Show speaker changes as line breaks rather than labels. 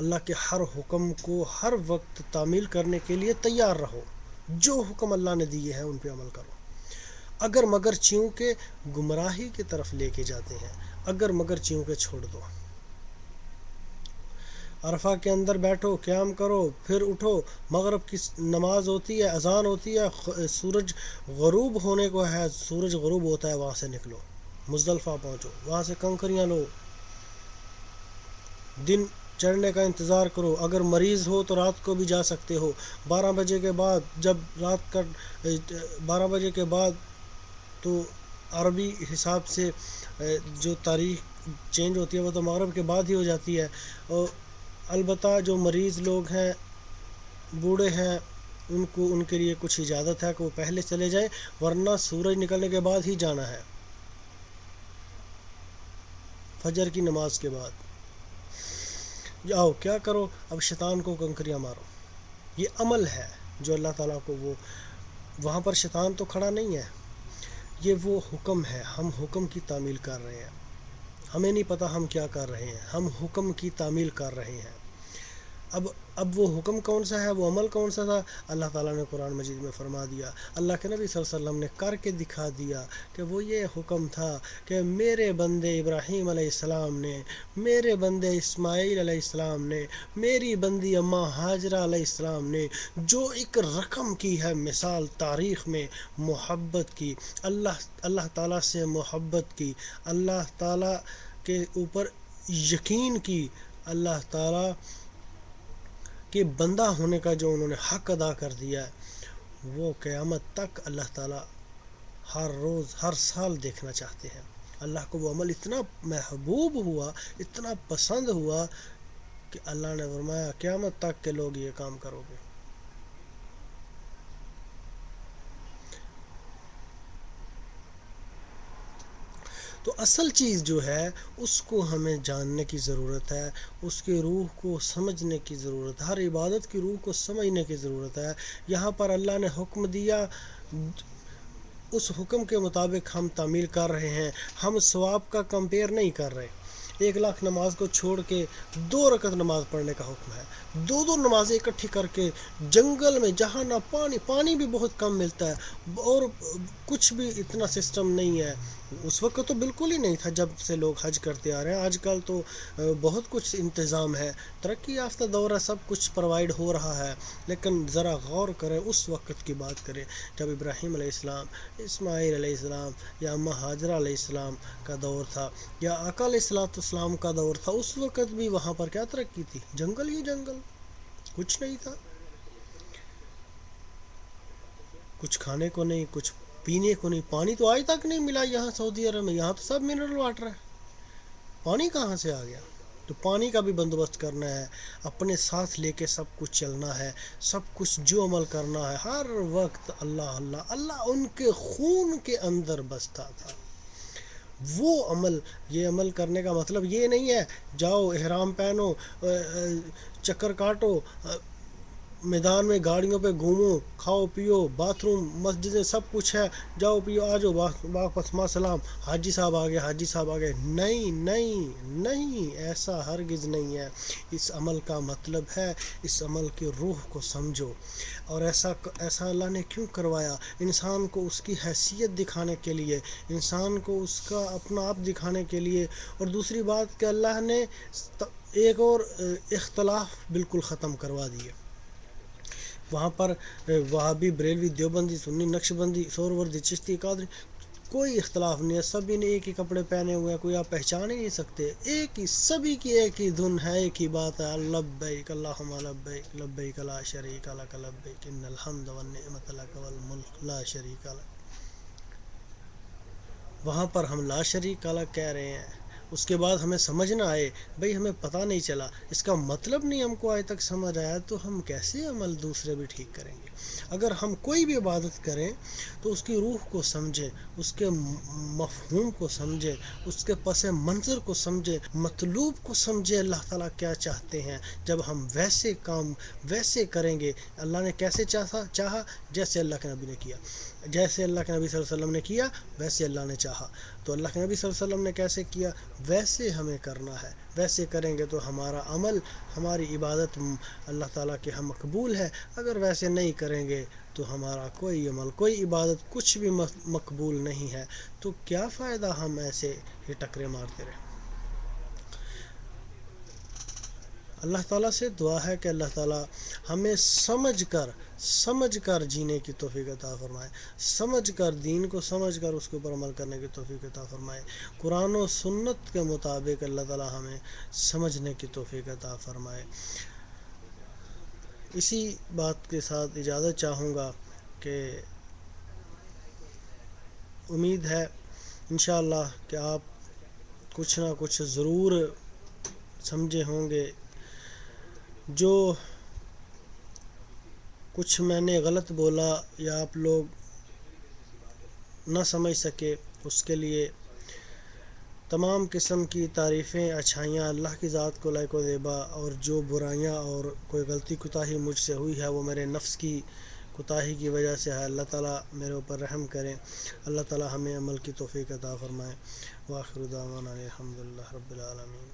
اللہ کے ہر حکم کو ہر وقت تعمیل کرنے کے لیے تیار رہو، جو حکم اللہ نے دیے ہیں ان پہ عمل کرو، اگر مگر چونکہ گمراہی کی طرف لے کے جاتے ہیں، اگر مگر چونکہ چھوڑ دو۔ عرفہ کے اندر بیٹھو، قیام کرو، پھر اٹھو، مغرب کی نماز ہوتی ہے، اذان ہوتی ہے، سورج غروب ہونے کو ہے، سورج غروب ہوتا ہے، وہاں سے نکلو، مزدلفہ پہنچو، وہاں سے کنکریاں لو، دن چڑھنے کا انتظار کرو، اگر مریض ہو تو رات کو بھی جا سکتے ہو، 12 بجے کے بعد، جب رات کا 12 بجے کے بعد تو عربی حساب سے جو تاریخ چینج ہوتی ہے وہ تو مغرب کے بعد ہی ہو جاتی ہے، اور البتہ جو مریض لوگ ہیں، بوڑھے ہیں، ان کے لیے کچھ اجازت ہے کہ وہ پہلے چلے جائیں، ورنہ سورج نکلنے کے بعد ہی جانا ہے، فجر کی نماز کے بعد۔ جاؤ، کیا کرو، اب شیطان کو کنکریاں مارو۔ یہ عمل ہے جو اللہ تعالیٰ کو وہاں پر شیطان تو کھڑا نہیں ہے، یہ وہ حکم ہے، ہم حکم کی تعمیل کر رہے ہیں، ہمیں نہیں پتہ ہم کیا کر رہے ہیں، ہم حکم کی تعمیل کر رہے ہیں۔ اب وہ حکم کون سا ہے، وہ عمل کون سا تھا، اللہ تعالیٰ نے قرآن مجید میں فرما دیا، اللہ کے نبی صلی اللہ علیہ وسلم نے کر کے دکھا دیا کہ وہ یہ حکم تھا کہ میرے بندے ابراہیم علیہ السلام نے، میرے بندے اسماعیل علیہ السلام نے، میری بندی اماں ہاجرہ علیہ السلام نے جو ایک رقم کی ہے مثال تاریخ میں، محبت کی، اللہ تعالیٰ سے محبت کی، اللہ تعالیٰ کے اوپر یقین کی، اللہ تعالیٰ کہ بندہ ہونے کا جو انہوں نے حق ادا کر دیا ہے، وہ قیامت تک اللہ تعالیٰ ہر روز ہر سال دیکھنا چاہتے ہیں۔ اللہ کو وہ عمل اتنا محبوب ہوا، اتنا پسند ہوا کہ اللہ نے فرمایا قیامت تک کے لوگ یہ کام کرو گے۔ تو اصل چیز جو ہے اس کو ہمیں جاننے کی ضرورت ہے، اس کی روح کو سمجھنے کی ضرورت ہے، ہر عبادت کی روح کو سمجھنے کی ضرورت ہے۔ یہاں پر اللہ نے حکم دیا، اس حکم کے مطابق ہم تعمیل کر رہے ہیں، ہم ثواب کا کمپیئر نہیں کر رہے۔ 1,00,000 نماز کو چھوڑ کے 2 رکعت نماز پڑھنے کا حکم ہے، 2 نمازیں اکٹھی کر کے جنگل میں جہاں نہ پانی بھی بہت کم ملتا ہے اور کچھ بھی اتنا سسٹم نہیں ہے، اس وقت تو بالکل ہی نہیں تھا جب سے لوگ حج کرتے آ رہے ہیں، آج کل تو بہت کچھ انتظام ہے، ترقی یافتہ دور ہے، سب کچھ پرووائڈ ہو رہا ہے، لیکن ذرا غور کریں، اس وقت کی بات کریں جب ابراہیم علیہ السلام، اسماعیل علیہ السلام یا اماں ہاجرہ علیہ السلام کا دور تھا، یا آقا علیہ السلام کا دور تھا، اس وقت بھی وہاں پر کیا ترقی تھی؟ جنگل ہی جنگل، کچھ نہیں تھا، کچھ کھانے کو نہیں، کچھ پینے کو نہیں، پانی تو آج تک نہیں ملا یہاں سعودی عرب میں، یہاں تو سب منرل واٹر ہے، پانی کہاں سے آ گیا؟ تو پانی کا بھی بندوبست کرنا ہے، اپنے ساتھ لے کے سب کچھ چلنا ہے، سب کچھ جو عمل کرنا ہے ہر وقت اللہ اللہ اللہ ان کے خون کے اندر بستا تھا وہ عمل۔ یہ عمل کرنے کا مطلب یہ نہیں ہے جاؤ احرام پہنو، چکر کاٹو، میدان میں گاڑیوں پہ گھومو، کھاؤ پیو، باتھ روم، مسجدیں، سب کچھ ہے، جاؤ پیو آ جاؤ واپس ماں سلام، حاجی صاحب آ گئے، حاجی صاحب آ گئے، نہیں نہیں نہیں، ایسا ہرگز نہیں ہے۔ اس عمل کا مطلب ہے اس عمل کی روح کو سمجھو، اور ایسا اللہ نے کیوں کروایا؟ انسان کو اس کی حیثیت دکھانے کے لیے، انسان کو اس کا اپنا آپ دکھانے کے لیے، اور دوسری بات کہ اللہ نے ایک اور اختلاف بالکل ختم کروا دیے۔ وہاں پر وہابی، بریلوی، دیوبندی، سنی، نقشبندی، سہروردی، چشتی، قادری، کوئی اختلاف نہیں ہے، سبھی نے ایک ہی کپڑے پہنے ہوئے ہیں، کوئی آپ پہچان ہی نہیں سکتے، ایک ہی، سبھی کی ایک ہی دھن ہے، ایک ہی بات ہے، لبیک اللہم لبیک لبیک لا شریک لک لبیک ان الحمد والنعمت لک والملک لا شریک لک۔ وہاں پر ہم لا شریک لک کہہ رہے ہیں، اس کے بعد ہمیں سمجھ نہ آئے، بھئی ہمیں پتہ نہیں چلا، اس کا مطلب نہیں ہم کو آج تک سمجھ آیا، تو ہم کیسے عمل دوسرے بھی ٹھیک کریں گے؟ اگر ہم کوئی بھی عبادت کریں تو اس کی روح کو سمجھیں، اس کے مفہوم کو سمجھیں، اس کے پس منظر کو سمجھیں، مطلوب کو سمجھیں، اللہ تعالیٰ کیا چاہتے ہیں۔ جب ہم ویسے کام ویسے کریں گے، اللہ نے کیسے چاہا؟ جیسے اللہ کے نبی نے کیا۔ جیسے اللہ کے نبی صلی اللہ علیہ وسلم نے کیا ویسے اللہ نے چاہا، تو اللہ کے نبی صلی اللہ علیہ وسلم نے کیسے کیا ویسے ہمیں کرنا ہے، ویسے کریں گے تو ہمارا عمل، ہماری عبادت اللہ تعالیٰ کے ہم مقبول ہے۔ اگر ویسے نہیں کریں گے تو ہمارا کوئی عمل، کوئی عبادت، کچھ بھی مقبول نہیں ہے، تو کیا فائدہ ہم ایسے ہی ٹکرے مارتے رہیں۔ اللہ تعالیٰ سے دعا ہے کہ اللہ تعالیٰ ہمیں سمجھ کر جینے کی توفیق عطا فرمائے، سمجھ کر دین کو سمجھ کر اس کے اوپر عمل کرنے کی توفیق عطا فرمائے، قرآن و سنت کے مطابق اللہ تعالیٰ ہمیں سمجھنے کی توفیق عطا فرمائے۔ اسی بات کے ساتھ اجازت چاہوں گا کہ امید ہے انشاءاللہ کہ آپ کچھ نہ کچھ ضرور سمجھے ہوں گے۔ جو کچھ میں نے غلط بولا یا آپ لوگ نہ سمجھ سکے، اس کے لیے تمام قسم کی تعریفیں، اچھائیاں اللہ کی ذات کو لائق و زیبا، اور جو برائیاں اور کوئی غلطی کوتاہی مجھ سے ہوئی ہے وہ میرے نفس کی کوتاہی کی وجہ سے ہے۔ اللہ تعالیٰ میرے اوپر رحم کریں، اللہ تعالیٰ ہمیں عمل کی توفیق عطا فرمائے۔ وآخر دعوانا الحمدللہ رب العالمین۔